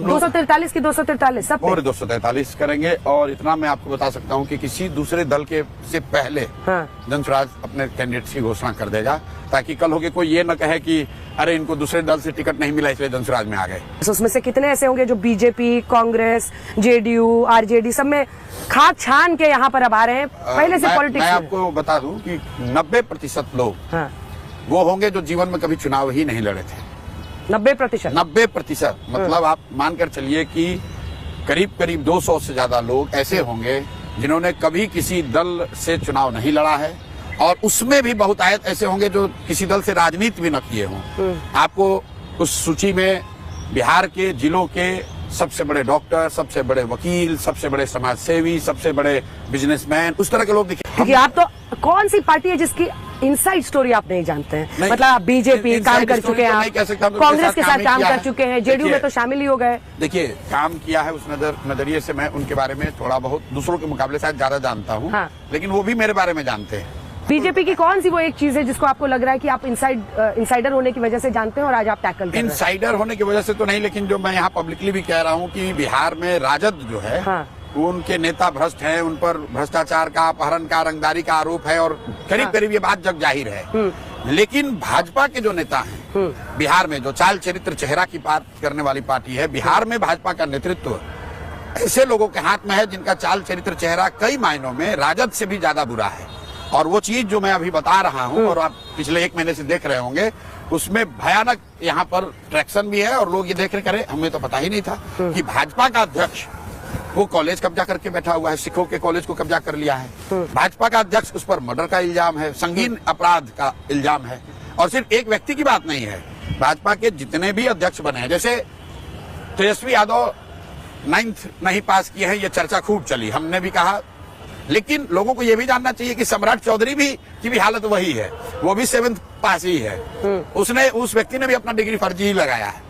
हम लोग 243 की 243 सब और 243 करेंगे। और इतना मैं आपको बता सकता हूं कि किसी दूसरे दल के से पहले जनसुराज अपने कैंडिडेट्स की घोषणा कर देगा, ताकि कल होके कोई ये न कहे कि अरे इनको दूसरे दल से टिकट नहीं मिला इसलिए जनसुराज में आ गए। उसमें से कितने ऐसे होंगे जो बीजेपी, कांग्रेस, जेडीयू, आरजेडी सब में खाक छान के यहाँ पर अब आ रहे हैं पहले से पॉलिटिक्स? मैं आपको बता दूं कि 90% लोग वो होंगे जो जीवन में कभी चुनाव ही नहीं लड़े थे। 90% मतलब आप मानकर चलिए कि करीब 200 से ज्यादा लोग ऐसे होंगे जिन्होंने कभी किसी दल से चुनाव नहीं लड़ा है, और उसमें भी बहुत आयत ऐसे होंगे जो किसी दल से राजनीति भी न किए हों। आपको उस सूची में बिहार के जिलों के सबसे बड़े डॉक्टर, सबसे बड़े वकील, सबसे बड़े समाज सेवी, सबसे बड़े बिजनेसमैन, उस तरह के लोग दिखे। क्योंकि आप तो कौन सी पार्टी है जिसकी इनसाइड स्टोरी आप नहीं जानते हैं? मतलब आप बीजेपी काम कर चुके हैं, आप कांग्रेस के साथ काम कर चुके हैं, जेडीयू में तो शामिल ही हो गए। देखिए, काम किया है उस नजरिए से मैं उनके बारे में थोड़ा बहुत दूसरों के मुकाबले शायद ज्यादा जानता हूँ, लेकिन वो भी मेरे बारे में जानते हैं। बीजेपी की कौन सी वो एक चीज है जिसको आपको लग रहा है कि आप इनसाइडर होने की वजह से जानते हैं और आज आप टैकल कर रहे हैं? इनसाइडर होने की वजह से तो नहीं, लेकिन जो मैं यहाँ पब्लिकली भी कह रहा हूँ कि बिहार में राजद जो है उनके नेता भ्रष्ट हैं, उन पर भ्रष्टाचार का, अपहरण का, रंगदारी का आरोप है, और करीब ये बात जग जाहिर है। लेकिन भाजपा के जो नेता हैं बिहार में, जो चाल चरित्र चेहरा की बात करने वाली पार्टी है, बिहार में भाजपा का नेतृत्व ऐसे लोगों के हाथ में है जिनका चाल चरित्र चेहरा कई मायनों में राजद से भी ज्यादा बुरा है। और वो चीज जो मैं अभी बता रहा हूँ और आप पिछले 1 महीने से देख रहे होंगे, उसमें भयानक यहाँ पर ट्रैक्शन भी है, और लोग ये देख रहे करे हमें तो पता ही नहीं था कि भाजपा का अध्यक्ष वो कॉलेज कब्जा करके बैठा हुआ है, सिखों के कॉलेज को कब्जा कर लिया है। भाजपा का अध्यक्ष, उस पर मर्डर का इल्जाम है, संगीन अपराध का इल्जाम है। और सिर्फ एक व्यक्ति की बात नहीं है, भाजपा के जितने भी अध्यक्ष बने हैं, जैसे तेजस्वी यादव 9th नहीं पास किए हैं, ये चर्चा खूब चली, हमने भी कहा, लेकिन लोगों को यह भी जानना चाहिए कि सम्राट चौधरी की भी हालत वही है, वो भी 7th पास ही है। उस व्यक्ति ने भी अपना डिग्री फर्जी ही लगाया है।